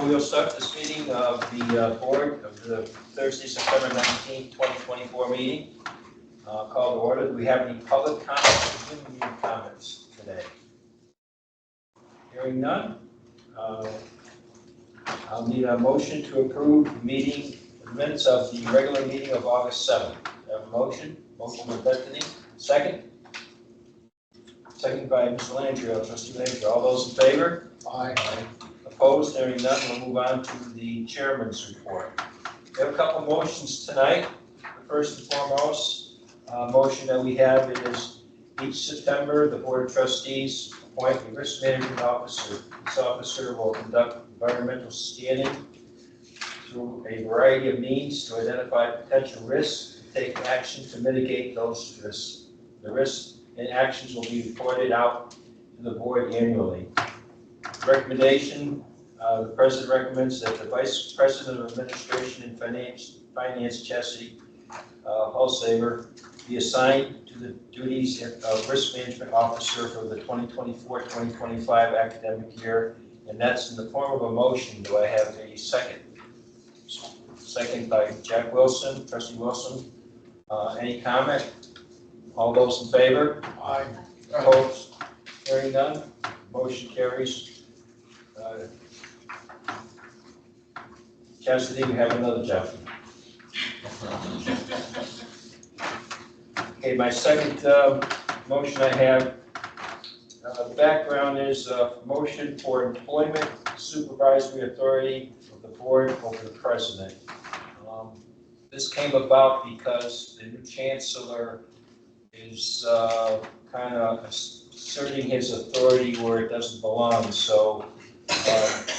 We'll start this meeting of the board of the Thursday, September 19th, 2024 meeting. Call to order. Do we have any public comments or community comments today? Hearing none, I'll need a motion to approve the minutes of the regular meeting of August 7th. Have a motion? Motion by Bethany. Second? Second by Mr. Landry, Trustee Landry. All those in favor? Aye. Opposed? Hearing none, we'll move on to the chairman's report. We have a couple motions tonight. First and foremost, motion that we have is each September, the Board of Trustees appoint a risk management officer. This officer will conduct environmental scanning through a variety of means to identify potential risks and take action to mitigate those risks. The risks and actions will be reported out to the board annually. Recommendation, the President recommends that the Vice President of Administration and Finance, Chessie Hulsaver, be assigned to the duties of Risk Management Officer for the 2024-2025 academic year, and that's in the form of a motion. Do I have a second? Second by Jack Wilson, Trustee Wilson. Any comment? All those in favor? Aye. Opposed? Hearing none, motion carries. Cassidy, we have another Jeff. Okay, my second motion I have, the background is motion for employment supervisory authority of the board over the president. This came about because the new chancellor is kind of asserting his authority where it doesn't belong. So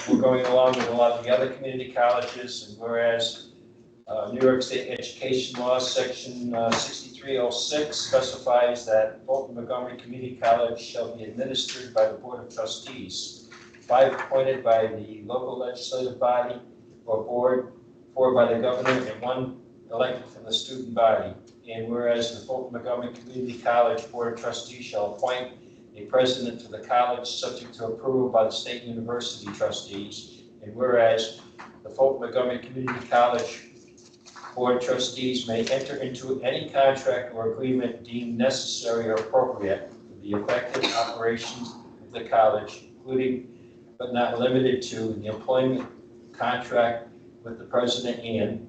we're going along with a lot of the other community colleges, and whereas New York State Education Law Section 6306 specifies that Fulton-Montgomery Community College shall be administered by the Board of Trustees, 5 appointed by the local legislative body or board, 4 by the governor, and 1 elected from the student body. And whereas the Fulton-Montgomery Community College Board of Trustees shall appoint a president to the college subject to approval by the state university trustees, and whereas the Fulton-Montgomery Community College Board of Trustees may enter into any contract or agreement deemed necessary or appropriate for the effective operations of the college, including but not limited to the employment contract with the president, and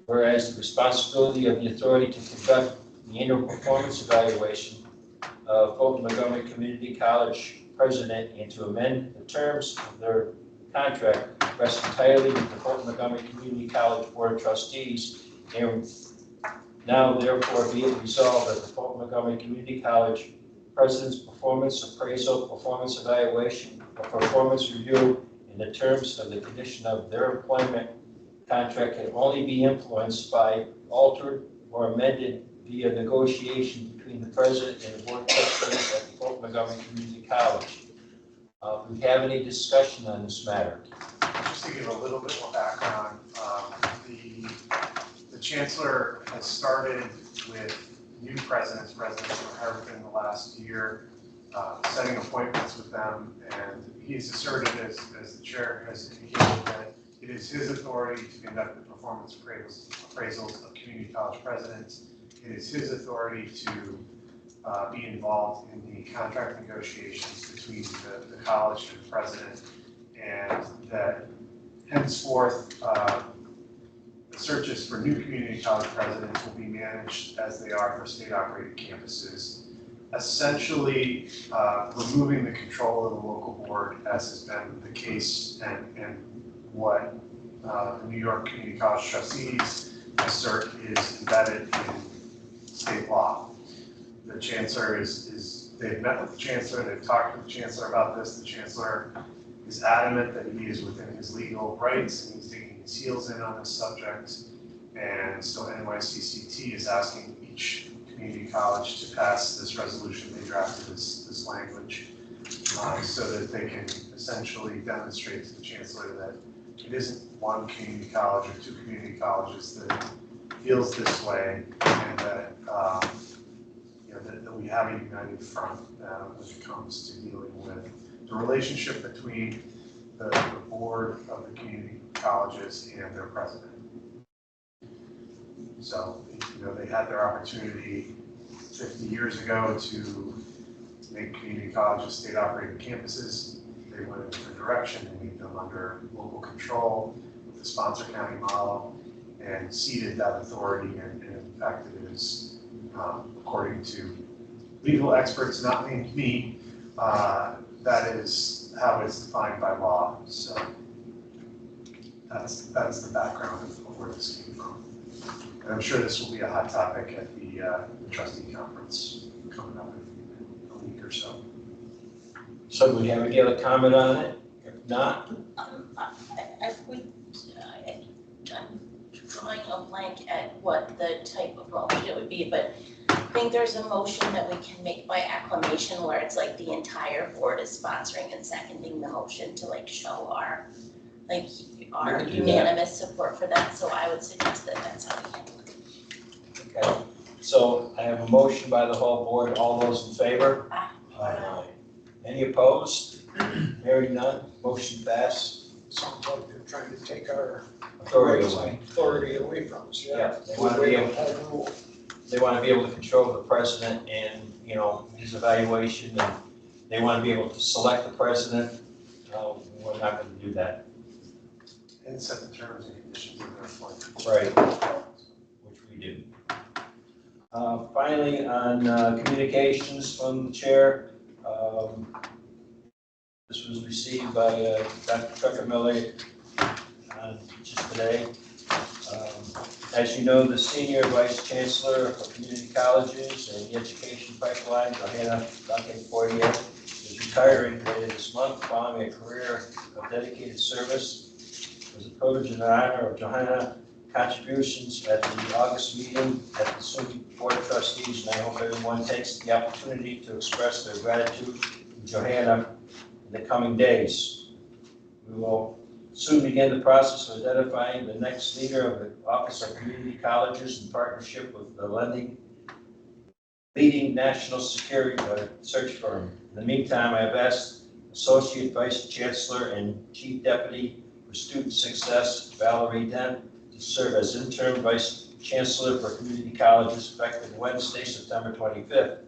whereas the responsibility of the authority to conduct the annual performance evaluation of Fulton-Montgomery Community College president and to amend the terms of their contract rests entirely with the Fulton-Montgomery Community College Board of Trustees. And now, therefore, be it resolved that the Fulton-Montgomery Community College President's performance appraisal, performance evaluation, or performance review in the terms of the condition of their employment contract can only be influenced by, altered, or amended via negotiation between the President and the Board of Trustees at the Fulton-Montgomery Community College. Do we have any discussion on this matter? Just to give a little bit more background, the Chancellor has started with new presidents who have been in the last year, setting appointments with them, and he's asserted, as the Chair has indicated, that it is his authority to conduct the performance appraisals of community college presidents. It is his authority to be involved in the contract negotiations between the college and the president, and that henceforth the searches for new community college presidents will be managed as they are for state-operated campuses, essentially removing the control of the local board, as has been the case and what the New York Community College Trustees assert is embedded in state law. The Chancellor they've met with the Chancellor, they've talked with the Chancellor about this. The Chancellor is adamant that he is within his legal rights and he's digging his heels in on this subject. And so NYCCT is asking each community college to pass this resolution. They drafted this language so that they can essentially demonstrate to the Chancellor that it isn't one community college or 2 community colleges that feels this way, and that that we have a united front when it comes to dealing with the relationship between the board of the community colleges and their president. So, you know, they had their opportunity 50 years ago to make community colleges state-operated campuses. They went in a different direction and made them under local control with the sponsor county model and ceded that authority. And in fact, it is, according to legal experts, not named me, that is how it's defined by law. So that's the background of where this came from. And I'm sure this will be a hot topic at the trustee conference coming up in a week or so. So do we have any other comment on it? If not, I'm drawing a blank at what the type of motion it would be, but I think there's a motion that we can make by acclamation where it's like the entire board is sponsoring and seconding the motion to like show our unanimous support for that. So I would suggest that that's how we handle it. okay. So I have a motion by the whole board. All those in favor? Aye. Any opposed? Hearing none, motion passed. Sounds like they're trying to take our Authority away. from us, Yeah, they want to be able, they want to be able to control the president and, you know, his evaluation, and they want to be able to select the president. We're not going to do that. And set the terms and conditions of their appointment. Right. Which we do. Finally, on communications from the chair, this was received by Dr. Tucker Miller just today. As you know, the Senior Vice Chancellor of Community Colleges and the Education Pipeline, Johanna Duncan-Fortier, is retiring later this month following a career of dedicated service. As a privilege and honor of Johanna's contributions at the August meeting at the SUNY Board of Trustees, and I hope everyone takes the opportunity to express their gratitude to Johanna in the coming days. We will soon begin the process of identifying the next leader of the Office of Community Colleges in partnership with the leading national security search firm. In the meantime, I have asked Associate Vice Chancellor and Chief Deputy for Student Success, Valerie Dent, to serve as interim Vice Chancellor for Community Colleges effective Wednesday, September 25th.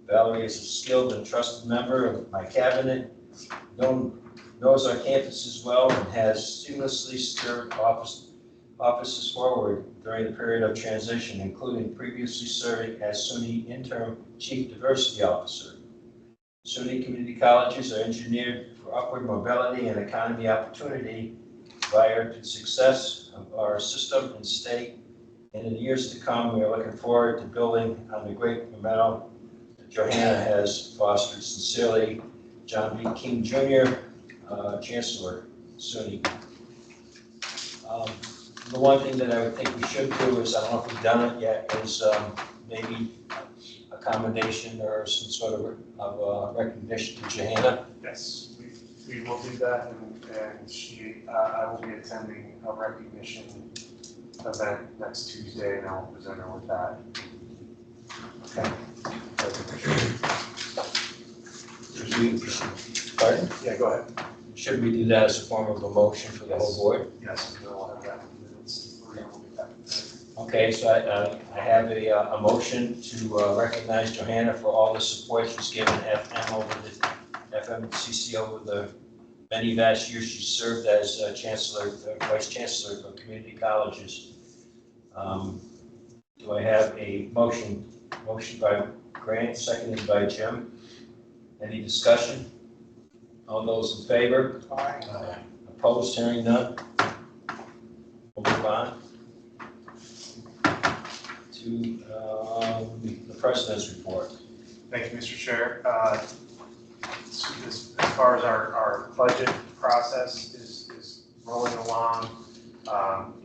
Valerie is a skilled and trusted member of my cabinet, knows our campuses well, and has seamlessly steered offices forward during the period of transition, including previously serving as SUNY Interim Chief Diversity Officer. SUNY community colleges are engineered for upward mobility and economy opportunity prior to success of our system and state. And in the years to come, we are looking forward to building on the great momentum that Johanna has fostered. Sincerely, John B. King Jr., Chancellor, SUNY. The one thing that I would think we should do is, I don't know if we've done it yet, is maybe a commendation or some sort of recognition to Johanna. Yes, we will do that, and I will be attending a recognition event next Tuesday, and I will present her with that. Okay. recognition. Pardon? Yeah, go ahead. Should we do that as a form of a motion for the whole board? Yes, and then we'll have that in minutes. We'll get that. Okay, so I have a motion to recognize Johanna for all the support she's given FMCC over the many vast years she served as Chancellor, Vice Chancellor for Community Colleges. Do I have a motion? Motion by Grant, seconded by Jim. Any discussion? All those in favor? Aye. Opposed, hearing none? We'll move on to the President's report. Thank you, Mr. Chair. As far as our budget process is rolling along,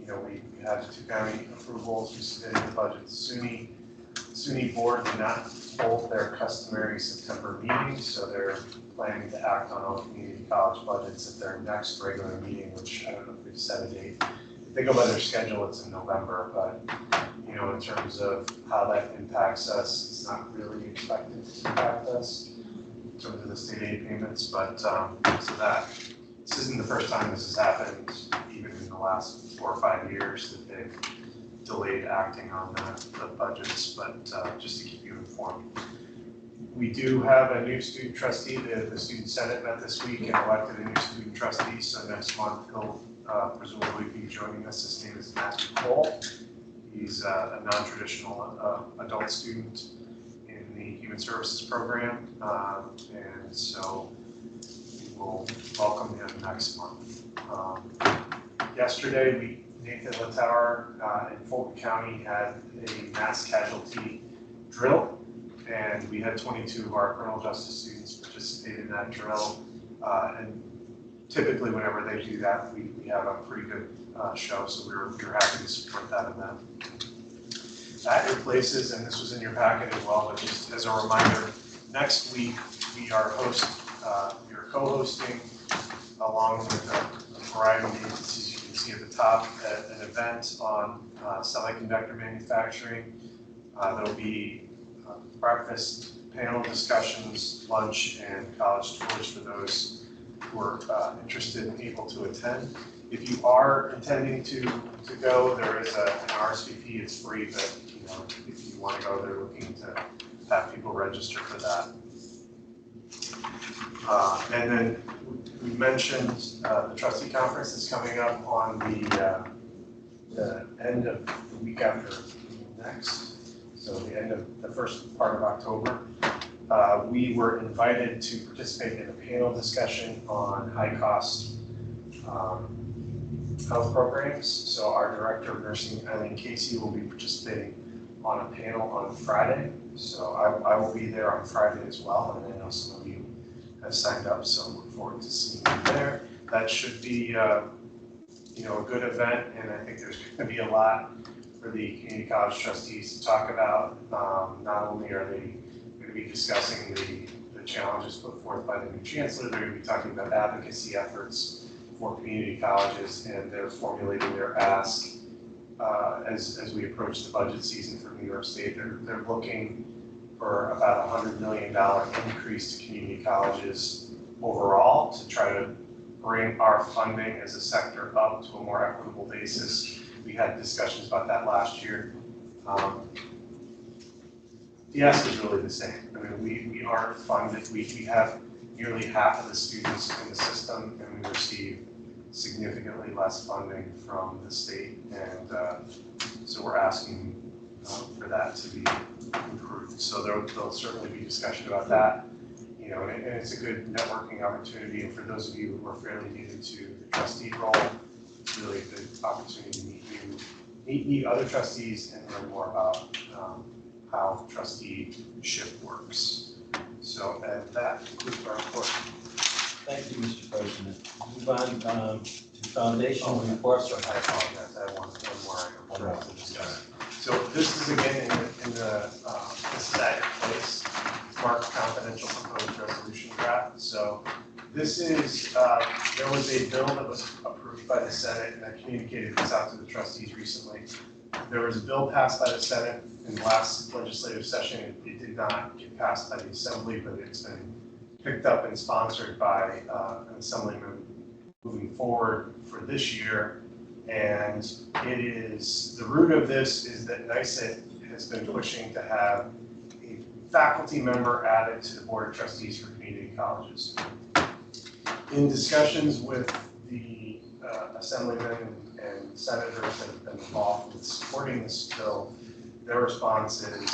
we have two county approvals. We submitted the budget to SUNY. SUNY board did not hold their customary September meeting, so they're planning to act on all community college budgets at their next regular meeting, which I don't know if they've set a date. If they go by their schedule, it's in November, but in terms of how that impacts us, it's not really expected to impact us. terms of the state aid payments, but, so that, this isn't the first time this has happened, even in the last 4 or 5 years that they've delayed acting on the budgets, but just to keep you informed. We do have a new student trustee. The student senate met this week and elected a new student trustee, so next month he'll presumably be joining us. His name is Matthew Cole. He's a non-traditional adult student in the Human Services program, and so we will welcome him next month. Yesterday, Nathan Littauer in Fulton County had a mass casualty drill, and we had 22 of our criminal justice students participate in that drill. And typically, whenever they do that, we have a pretty good show, so we're happy to support that event. At your places, and this was in your packet as well, but just as a reminder, next week we are co-hosting along with a variety of agencies you can see at the top an event on semiconductor manufacturing. There'll be breakfast, panel discussions, lunch, and college tours for those who are interested and able to attend. If you are intending to go, there is an RSVP. It's free, but if you want to go, they're looking to have people register for that. And then we mentioned the trustee conference is coming up on the end of the week after next, so the end of the first part of October. We were invited to participate in a panel discussion on high-cost health programs. So our Director of Nursing, Eileen Casey, will be participating on a panel on Friday. So I will be there on Friday as well, and I know some of you have signed up, so I look forward to seeing you there. That should be a good event, and I think there's going to be a lot for the community college trustees to talk about. Not only are they going to be discussing the challenges put forth by the new chancellor, they're going to be talking about advocacy efforts for community colleges, and they're formulating their ask as we approach the budget season for New York State. They're looking for about a $100 million increase to community colleges overall to try to bring our funding as a sector up to a more equitable basis. We had discussions about that last year. The ask is really the same. I mean, we aren't funded. We have nearly half of the students in the system, and we receive significantly less funding from the state, and so we're asking for that to be improved. So there'll certainly be discussion about that, and it's a good networking opportunity. And for those of you who are fairly new to the trustee role, it's really a good opportunity to meet other trustees and learn more about how trusteeship works. So that concludes our report. Thank you, Mr. President. Move on to foundation reports. I apologize. I have one more item for us to discuss. So this is again in the this is at your place. Marked confidential proposed resolution draft. So this is there was a bill that was approved by the Senate, and I communicated this out to the trustees recently. There was a bill passed by the Senate in the last legislative session. It did not get passed by the Assembly, but it's been picked up and sponsored by an assemblyman moving forward for this year. And it is, the root of this is that NYSET has been pushing to have a faculty member added to the Board of Trustees for community colleges. In discussions with the assemblymen and senators that have been involved with supporting this bill, their response is,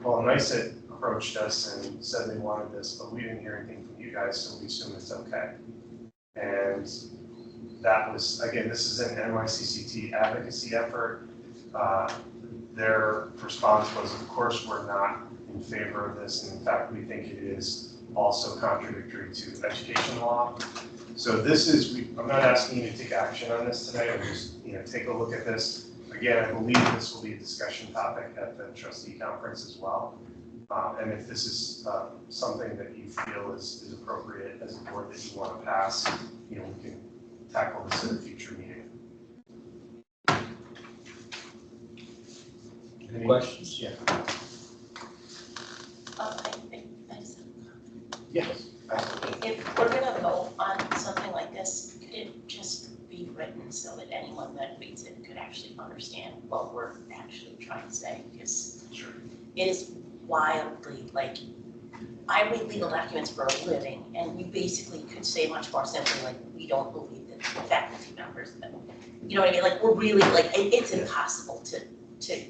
well, NYSET approached us and said they wanted this, but we didn't hear anything from you guys, so we assume it's okay. And that was, again, this is an NYCCT advocacy effort. Their response was, of course, we're not in favor of this, and in fact, we think it is also contradictory to education law. So this is, I'm not asking you to take action on this tonight, I'm just, take a look at this. Again, I believe this will be a discussion topic at the trustee conference as well. And if this is something that you feel is appropriate as a board that you want to pass, we can tackle this at a future meeting. Any questions? Yeah. I just have a comment. Yes. so that anyone that reads it could actually understand what we're actually trying to say, because Sure. it is wildly, like, I read legal documents for a living, and we basically could say much more simply, like, we don't believe that the faculty members, you know what I mean, like, we're really, like, it's impossible to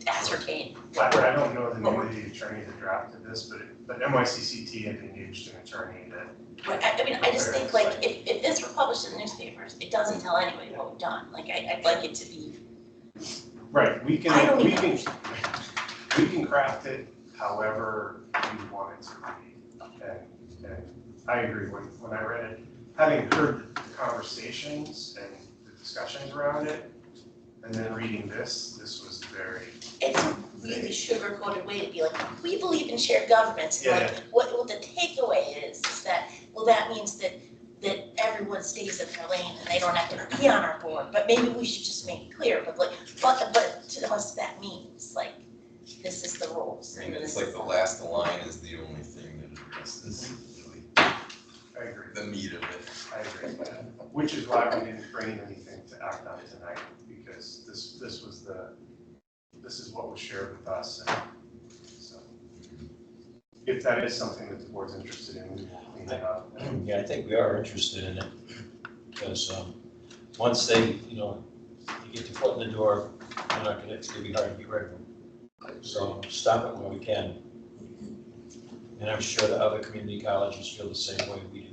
ascertain. But I don't know the name of the attorney that drafted this, but NYCCT had engaged an attorney that. Right, I mean, I just think, like, if this were published in the newspapers, it doesn't tell anybody what we've done, like, I'd like it to be. Right, I don't we even can craft it however we want it to be. And I agree, when I read it, having heard the conversations and the discussions around it, and then reading this was very. It's a really sugar-coated way to be like, we believe in shared governments, and like, what the takeaway is that, well, that means that everyone stays in their lane and they don't have to be on our board, but maybe we should just make it clear, but to us, that means, like, this is the rules. I mean, it's like the last line is the only thing that addresses really I agree. the meat of it. I agree with that, which is why we didn't bring anything to act on tonight, because this is what was shared with us, and so. If that is something that the board's interested in, we will clean it up. Yeah, I think we are interested in it, because once they, you get your foot in the door, it's gonna be hard to get rid of them. So stop it when we can. And I'm sure the other community colleges feel the same way we do.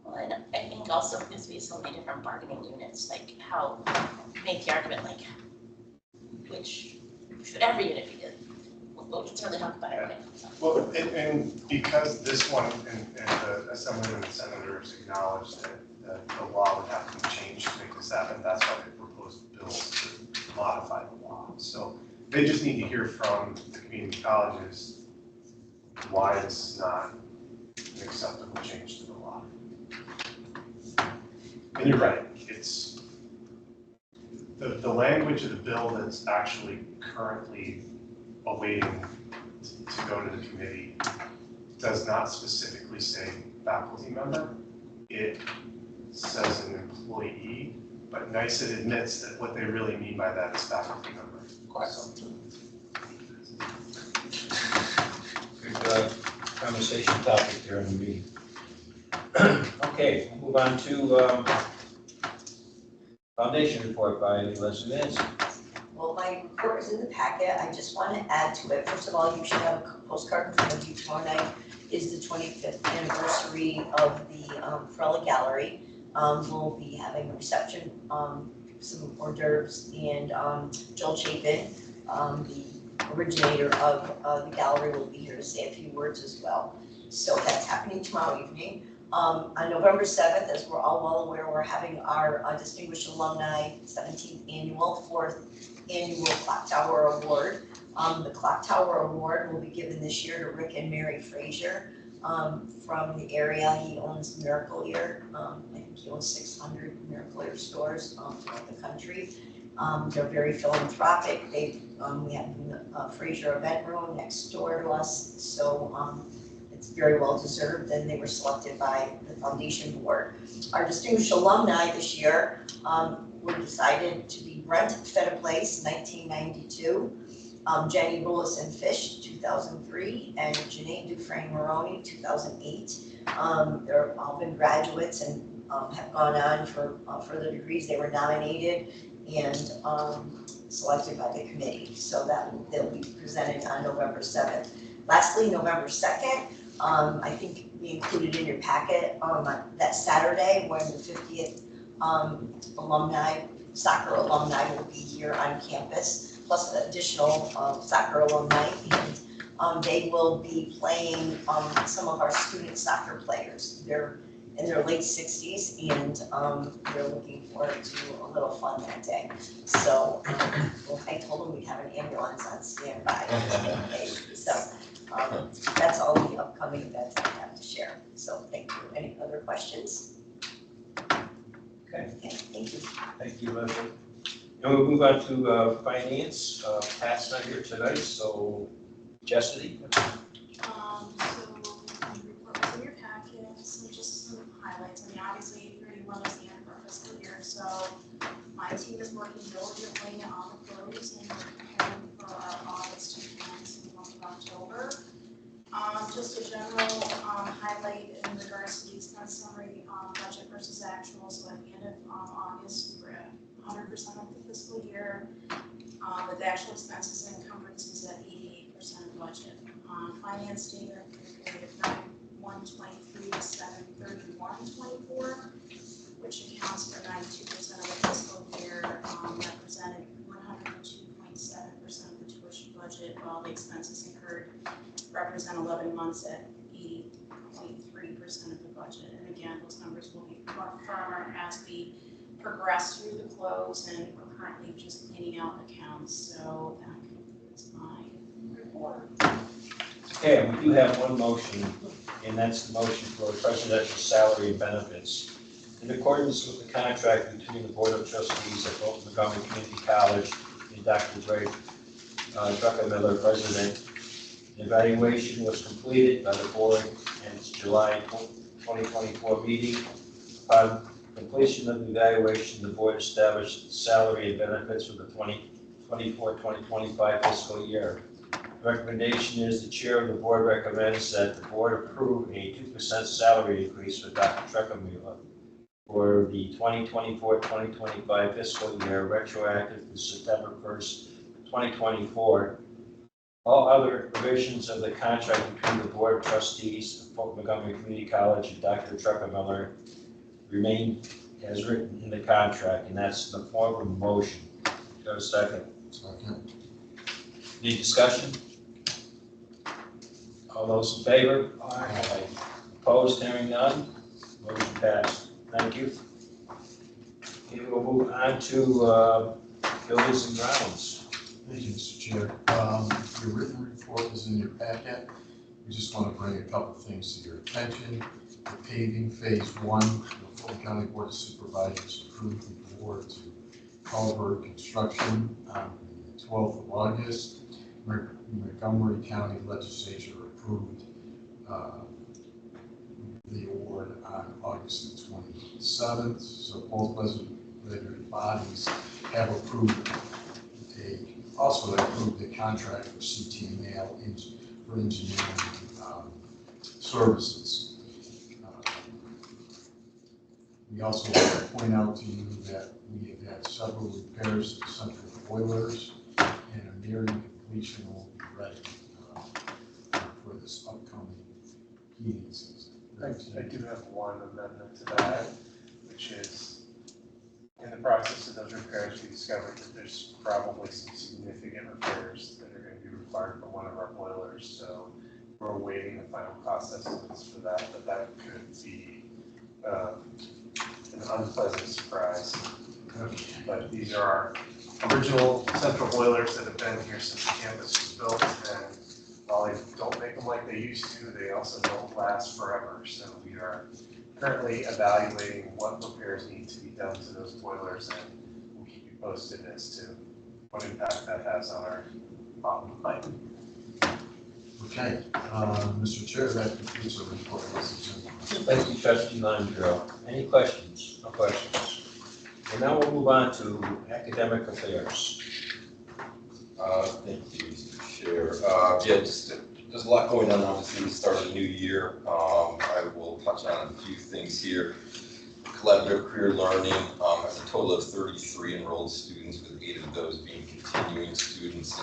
Well, and I think also because we have so many different bargaining units, like how make the argument, like, which should every unit be good? We'll just really talk about everything. So. Well, and because this one, and the Assemblyman and Senators acknowledged that the law would have to be changed to make this happen, that's why they proposed bills to modify the law. So they just need to hear from the community colleges why this is not an acceptable change to the law. And you're right, it's the language of the bill that's actually currently awaiting to go to the committee does not specifically say faculty member. It says an employee, but NYSED admits that what they really mean by that is faculty member. So, Good conversation topic there in the meeting. Okay, move on to foundation report by Leslie Nancy. Well, my report is in the packet. I just want to add to it. First of all, you should have a postcard in front of you. Tomorrow night is the 25th anniversary of the Frella Gallery. We'll be having a reception, some hors d'oeuvres, and Joel Chapin, the originator of the gallery, will be here to say a few words as well. So that's happening tomorrow evening. On November 7th, as we're all well aware, we're having our Distinguished Alumni 17th Annual, 4th Annual Clock Tower Award. The Clock Tower Award will be given this year to Rick and Mary Frazier from the area. He owns Miracle Ear. I think he owns 600 Miracle Ear stores throughout the country. They're very philanthropic. We have the Frazier event room next door to us, so it's very well deserved, and they were selected by the foundation board. Our distinguished alumni this year were decided to be Brent Feta Place, 1992, Jenny Rulis and Fish, 2003, and Janae Dufresne Maroney, 2008. They're all been graduates and have gone on for further degrees. They were nominated and selected by the committee. So they'll be presented on November 7th. Lastly, November 2nd, I think we included in your packet that Saturday when the 50th soccer alumni will be here on campus, plus the additional soccer alumni, and they will be playing some of our student soccer players. They're in their late 60s, and they're looking forward to a little fun that day. So well, I told them we'd have an ambulance on standby. So that's all the upcoming events I have to share. So thank you. Any other questions? Okay, Thank you. thank you, Leslie. And we'll move on to finance. Pat's not here tonight, so Chastity. So the report was in your packet, so just some highlights. I mean, obviously 31 is the fiscal year. So my team is working diligently on the close and preparing for our audits to commence in the month of October. Just a general highlight in regards to the expense summary, budget versus actual. So at the end of August, we were at 100% of the fiscal year, with actual expenses and encumbrances at 88% of budget. Finance data for the period of 9/1/23 to 7/31/24, which accounts for 92% of the fiscal year, represented 102.7% of the tuition budget, while the expenses incurred represent 11 months at 80.3% of the budget. And again, those numbers will be more firmer as we progress through the close, and we're currently just cleaning out accounts. So that concludes my report. Okay, we do have one motion, and that's the motion for presidential salary and benefits. In accordance with the contract between the Board of Trustees at Fulton-Montgomery Community College and Dr. Greg Druckenmiller, President, the evaluation was completed by the board in its July 2024 meeting. Upon completion of the evaluation, the board established salary and benefits for the 2024-2025 fiscal year. The recommendation is the chair of the board recommends that the board approve a 2% salary increase for Dr. Druckenmiller for the 2024-2025 fiscal year, retroactive to September 1st, 2024. All other provisions of the contract between the Board of Trustees of Fulton-Montgomery Community College and Dr. Druckenmiller remain as written in the contract, and that's in the form of a motion. Do you have a second? Second. Any discussion? All those in favor? Aye. Opposed, hearing none, motion passed. Thank you. Okay, we'll move on to buildings and grounds. Thank you, Mr. Chair. Your written report is in your packet. We just want to bring a couple things to your attention. The paving phase 1, the Fulton County Board of Supervisors approved the board to culvert construction on the 12th of August. Montgomery County Legislature approved the award on August the 27th. So both legislative bodies have also approved a contract for CT&L for engineering services. We also want to point out to you that we have had several repairs to central boilers, and a nearing completion will be ready for this upcoming heating season. I do have one amendment to that, which is in the process of those repairs, we discovered that there's probably some significant repairs that are going to be required for one of our boilers. So we're awaiting the final cost estimates for that, but that could be an unpleasant surprise. But these are our original central boilers that have been here since the campus was built, and while they don't make them like they used to, they also don't last forever. So we are currently evaluating what repairs need to be done to those boilers, and we'll keep you posted as to what impact that has on our bottom line. Okay, Mr. Chair, that concludes our report. Thank you, Trustee Landrieu. Any questions? No questions. And now we'll move on to academic affairs. Thank you, Mr. Chair. Yeah, just there's a lot going on. Obviously, we start a new year. I will touch on a few things here. Collaborative career learning has a total of 33 enrolled students, with 8 of those being continuing students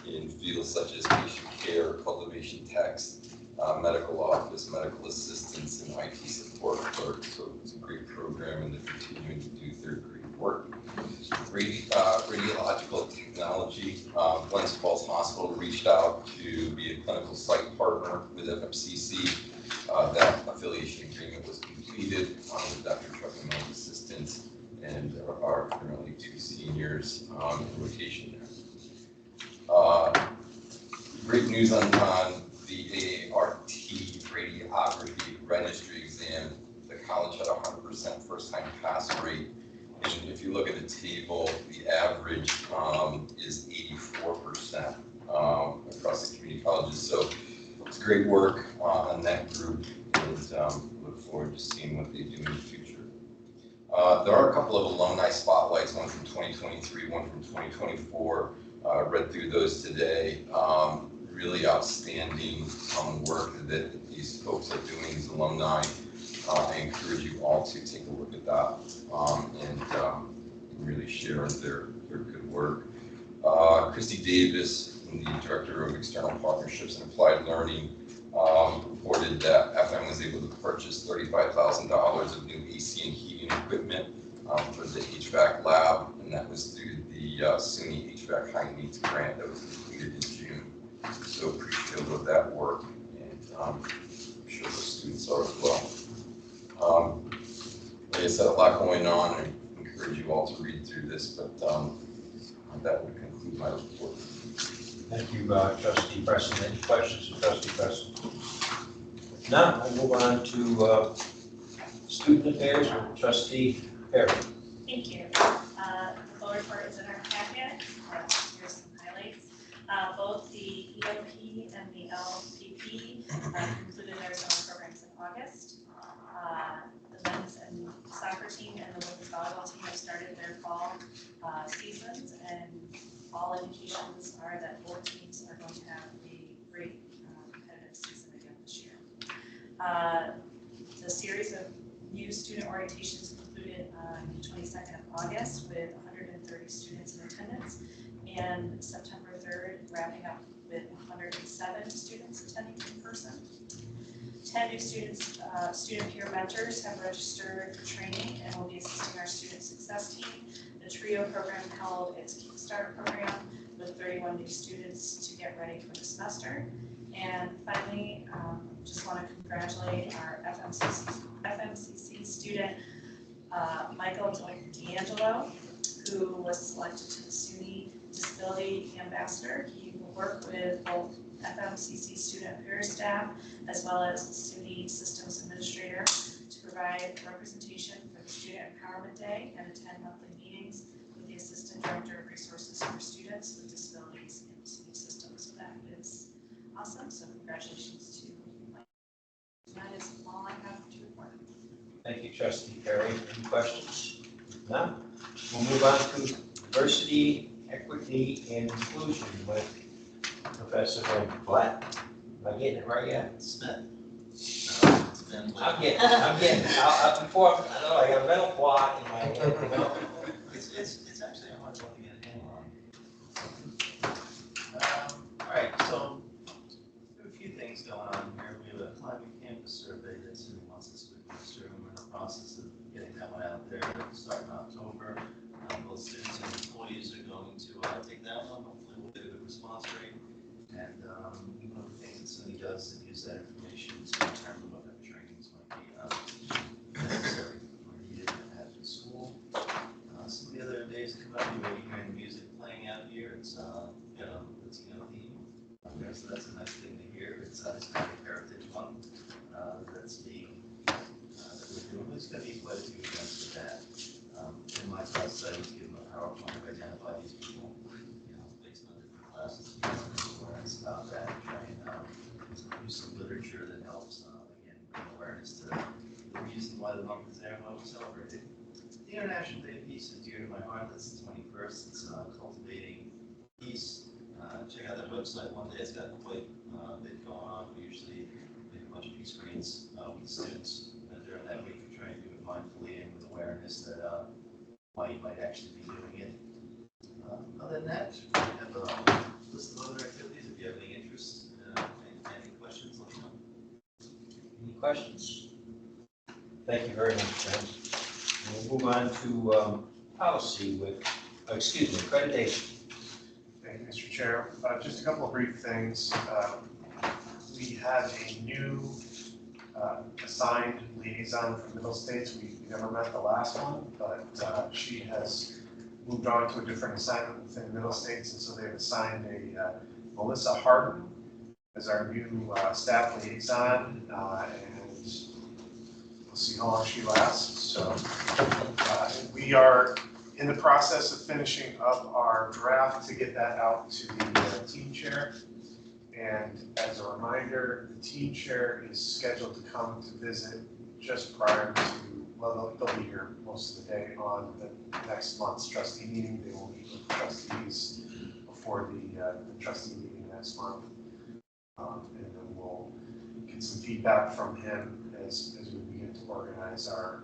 in fields such as patient care, cultivation techs, medical office, medical assistants, and IT support clerks. So it's a great program, and they're continuing to do their great work. Radiological technology. Glens Falls Hospital reached out to be a clinical site partner with FMCC. That affiliation agreement was completed with Dr. Druckenmiller's assistance, and there are currently 2 seniors in rotation there. Great news on the AART radiography registry exam. The college had 100% first-time pass rate. And if you look at the table, the average is 84% across the community colleges. So it's great work on that group, and look forward to seeing what they do in the future. There are a couple of alumni spotlights, one from 2023, one from 2024. Read through those today. Really outstanding work that these folks are doing, these alumni. I encourage you all to take a look at that and really share their good work. Christy Davis, the Director of External Partnerships and Applied Learning, reported that FM was able to purchase $35,000 of new AC and heating equipment for the HVAC lab, and that was through the SUNY HVAC High Needs Grant that was completed in June. So appreciative of that work, and I'm sure the students are as well. Like I said, a lot going on. I encourage you all to read through this, but that would conclude my report. Thank you, Trustee Preston. Any questions for Trustee Preston? If not, we'll move on to student affairs with Trustee Perry. Thank you. The full report is in our packet. Here's some highlights. Both the EOP and the LPP concluded their summer programs in August. The men's and soccer team and the women's volleyball team have started their fall seasons, and all indications are that both teams are going to have a great competitive season again this year. The series of new student orientations concluded on the 22nd of August with 130 students in attendance, and September 3rd wrapping up with 107 students attending in person. 10 new students, student peer mentors have registered for training and will be assisting our student success team. The TRIO program held its Kickstart program with 31 new students to get ready for the semester. And finally, just want to congratulate our FMCC student, Michael D'Angelo, who was selected to the SUNY Disability Ambassador. He will work with both FMCC student affairs staff as well as the SUNY Systems Administrator to provide representation for the Student Empowerment Day and attend monthly meetings with the Assistant Director of Resources for Students with Disabilities in SUNY Systems. So that is awesome. So congratulations to Mike. That is all I have to report. Thank you, Trustee Perry. Any questions? If not, we'll move on to diversity, equity, and inclusion with Professor Blatt. Am I getting it right yet? Smith? I'm getting, before, I know I got a mental block in my head. It's actually a hard one to get a handle on. All right, so there are a few things going on here. We have a climate campus survey that SUNY wants us to administer, and we're in the process of getting that one out there starting in October. Both students and employees are going to take that one. Hopefully we'll get a good response rate. And one of the things that SUNY does is use that information to determine what kind of trainings might be necessary or needed at the school. Some of the other days that come out, you may be hearing the music playing out here. It's Latino theme. So that's a nice thing to hear. It's Hispanic Heritage Month that's being that we're doing. There's going to be quite a few events with that. In my class, I was given a PowerPoint to identify these people, based on different classes, awareness about that, and try and use some literature that helps, again, bring awareness to the reason why the month is there and why we celebrate it. The International Day of Peace is dear to my heart. That's the 21st. It's cultivating peace. Check out that website one day. It's got quite a bit going on. We usually make a bunch of peace screens with students during that week. We try and do it mindfully and with awareness that why you might actually be doing it. Other than that, we have a list of other activities. If you have any interest, any questions, let me know. Any questions? Thank you very much, Ken. We'll move on to policy with, accreditation. Thank you, Mr. Chair. Just a couple of brief things. We have a new assigned liaison from Middle States. We never met the last one, but she has moved on to a different assignment within Middle States, and so they've assigned a Melissa Harden as our new staff liaison, and we'll see how long she lasts. So we are in the process of finishing up our draft to get that out to the team chair. And as a reminder, the team chair is scheduled to come to visit just prior to well, they'll be here most of the day on the next month's trustee meeting. They will meet with the trustees before the trustee meeting next month. And then we'll get some feedback from him as we begin to organize our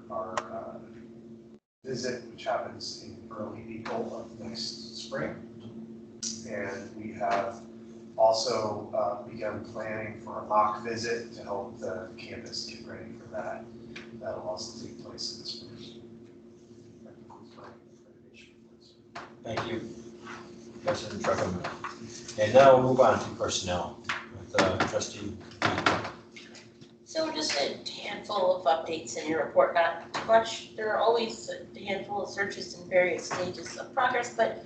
visit, which happens in early April of next spring. And we have also begun planning for a mock visit to help the campus get ready for that. That'll also take place in the spring. That concludes my presentation. Thank you, President Truckham. And now we'll move on to personnel with trustee. So just a handful of updates in your report, not too much. There are always a handful of searches in various stages of progress, but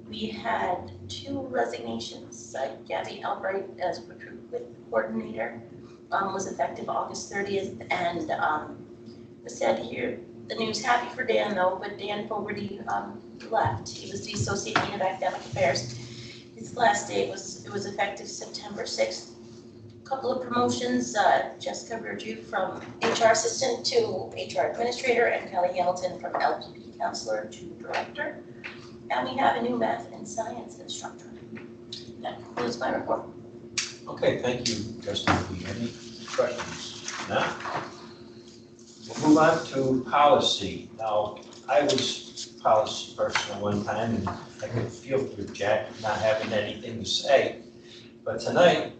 we had 2 resignations. Gabby Albright as recruitment coordinator was effective August 30th, and was sad to hear the news. Happy for Dan though, but Dan Fogarty left. He was the associate dean of academic affairs. His last day was effective September 6th. Couple of promotions, Jessica Virtue from HR assistant to HR administrator, and Kelly Hamilton from LPP counselor to director. And we have a new math and science instructor. That concludes my report. Okay, thank you, Trustee Lee. Any questions? No? We'll move on to policy. Now, I was policy person at one time, and I could feel for Jack not having anything to say. But tonight,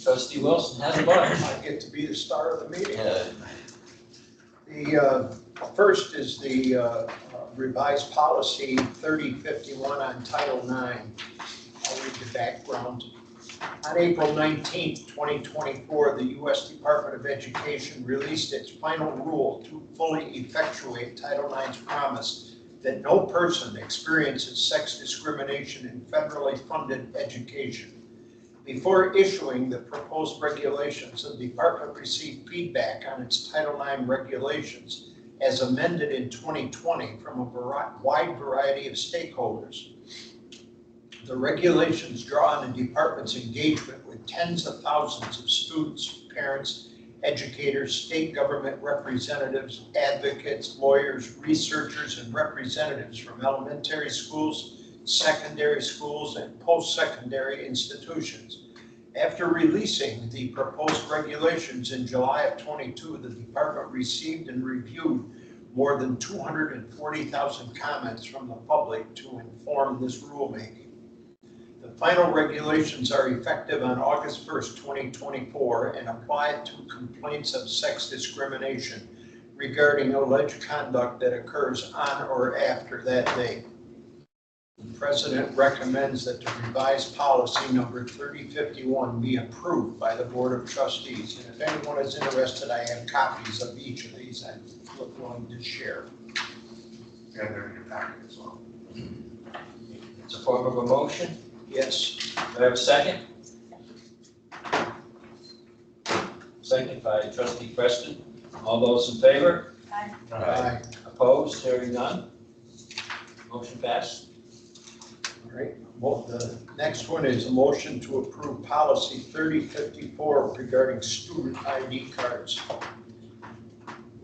Trustee Wilson has a bunch. I get to be the star of the meeting. Yeah. The first is the revised policy 3051 on Title IX. I'll read the background. On April 19th, 2024, the U.S. Department of Education released its final rule to fully effectuate Title IX's promise that no person experiences sex discrimination in federally funded education. Before issuing the proposed regulations, the department received feedback on its Title IX regulations as amended in 2020 from a wide variety of stakeholders. The regulations draw on the department's engagement with tens of thousands of students, parents, educators, state government representatives, advocates, lawyers, researchers, and representatives from elementary schools, secondary schools, and post-secondary institutions. After releasing the proposed regulations in July of 22, the department received and reviewed more than 240,000 comments from the public to inform this rulemaking. The final regulations are effective on August 1st, 2024, and apply to complaints of sex discrimination regarding alleged conduct that occurs on or after that date. The President recommends that the revised policy number 3051 be approved by the Board of Trustees. And if anyone is interested, I have copies of each of these I'm willing to share. And they're in your packet as well. It's a form of a motion. Yes. Do I have a second? Second by Trustee Preston. All those in favor? Aye. Opposed? Hearing none. Motion passed. All right. Well, the next one is a motion to approve policy 3054 regarding student ID cards.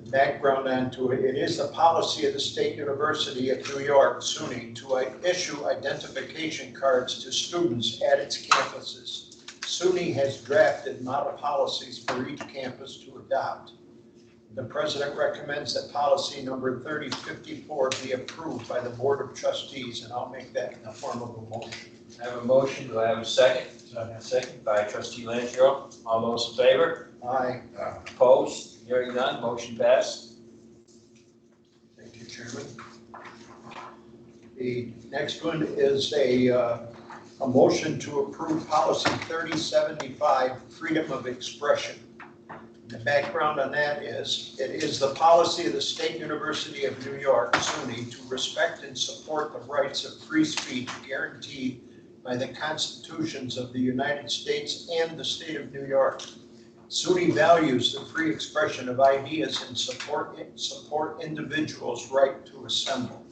The background onto it, it is the policy of the State University of New York, SUNY, to issue identification cards to students at its campuses. SUNY has drafted model policies for each campus to adopt. The President recommends that policy number 3054 be approved by the Board of Trustees, and I'll make that in the form of a motion. I have a motion. Do I have a second? Second by Trustee Langiero. All those in favor? Aye. Opposed? Hearing none. Motion passed. Thank you, Chairman. The next one is a motion to approve policy 3075, freedom of expression. The background on that is, it is the policy of the State University of New York, SUNY, to respect and support the rights of free speech guaranteed by the constitutions of the United States and the state of New York. SUNY values the free expression of ideas and support individuals' right to assemble.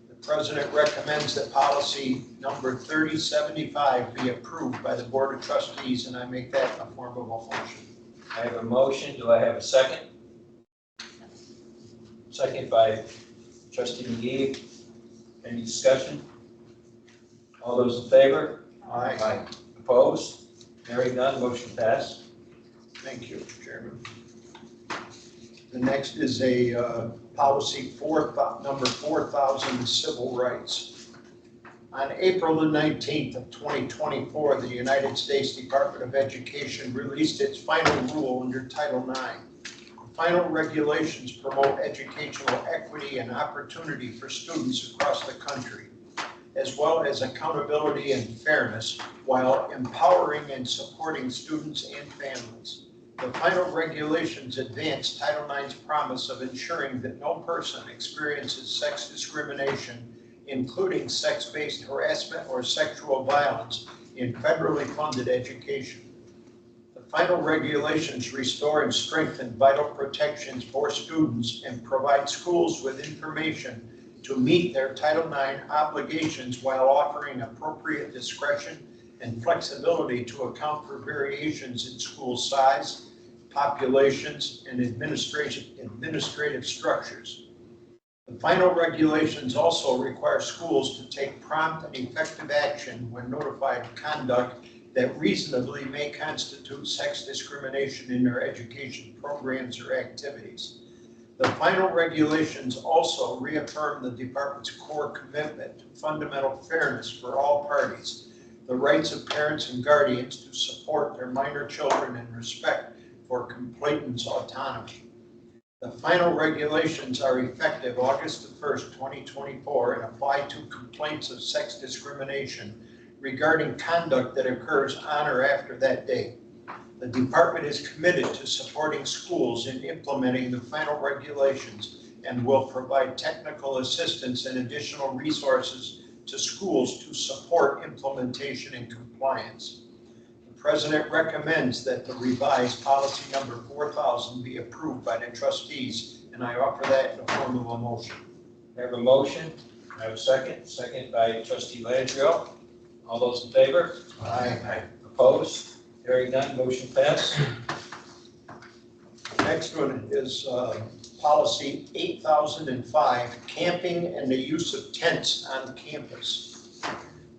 The President recommends that policy number 3075 be approved by the Board of Trustees, and I make that in the form of a motion. I have a motion. Do I have a second? second by trustee McGee. Any discussion? All those in favor? Aye. Opposed? Hearing none, motion passed. Thank you, Chairman. The next is a policy number 4,000, civil rights. On April the 19th of 2024, the United States Department of Education released its final rule under Title IX. The final regulations promote educational equity and opportunity for students across the country, as well as accountability and fairness, while empowering and supporting students and families. The final regulations advance Title IX's promise of ensuring that no person experiences sex discrimination, including sex-based harassment or sexual violence, in federally funded education. The final regulations restore and strengthen vital protections for students and provide schools with information to meet their Title IX obligations while offering appropriate discretion and flexibility to account for variations in school size, populations, and administrative structures. The final regulations also require schools to take prompt and effective action when notified of conduct that reasonably may constitute sex discrimination in their education programs or activities. The final regulations also reaffirm the department's core commitment to fundamental fairness for all parties, the rights of parents and guardians to support their minor children, and respect for complainants' autonomy. The final regulations are effective August 1st, 2024, and apply to complaints of sex discrimination regarding conduct that occurs on or after that date. The department is committed to supporting schools in implementing the final regulations and will provide technical assistance and additional resources to schools to support implementation and compliance. The President recommends that the revised policy number 4,000 be approved by the trustees, and I offer that in the form of a motion. I have a motion. I have a second. Second by trustee Landrio. All those in favor? Aye. Opposed? Hearing none, motion passed. The next one is policy 8005, camping and the use of tents on campus.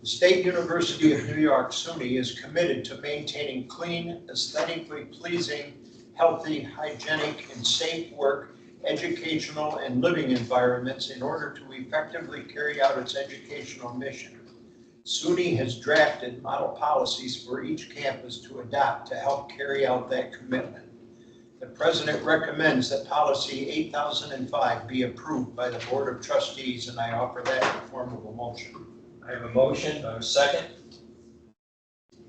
The State University of New York, SUNY, is committed to maintaining clean, aesthetically pleasing, healthy, hygienic, and safe work, educational, and living environments in order to effectively carry out its educational mission. SUNY has drafted model policies for each campus to adopt to help carry out that commitment. The President recommends that policy 8005 be approved by the Board of Trustees, and I offer that in the form of a motion. I have a motion. I have a second.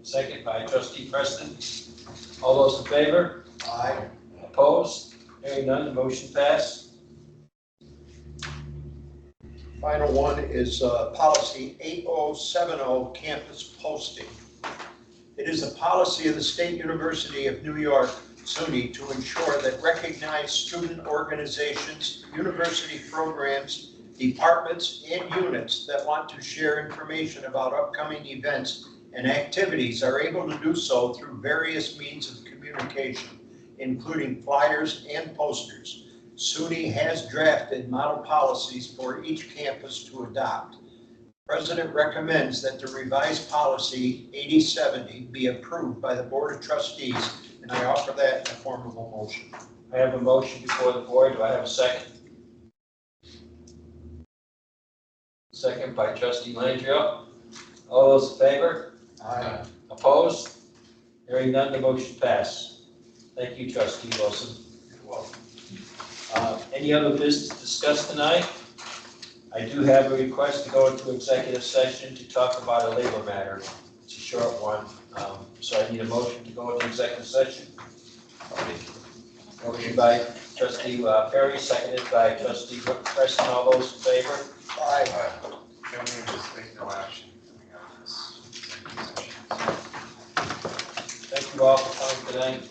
Second by trustee Preston. All those in favor? Aye. Opposed? Hearing none, the motion passed. Final one is policy 8070, campus posting. It is a policy of the State University of New York, SUNY, to ensure that recognized student organizations, university programs, departments, and units that want to share information about upcoming events and activities are able to do so through various means of communication, including flyers and posters. SUNY has drafted model policies for each campus to adopt. The President recommends that the revised policy 8070 be approved by the Board of Trustees, and I offer that in the form of a motion. I have a motion before the board. Do I have a second? Second by trustee Landrio. All those in favor? Aye. Opposed? Hearing none, the motion passed. Thank you, trustee Wilson. You're welcome. Any other business discussed tonight? I do have a request to go into executive session to talk about a labor matter. It's a short one, so I need a motion to go into executive session. Motion by trustee Perry, seconded by trustee Preston. All those in favor? Aye. Can we anticipate no action coming out of this executive session? Thank you all for coming tonight.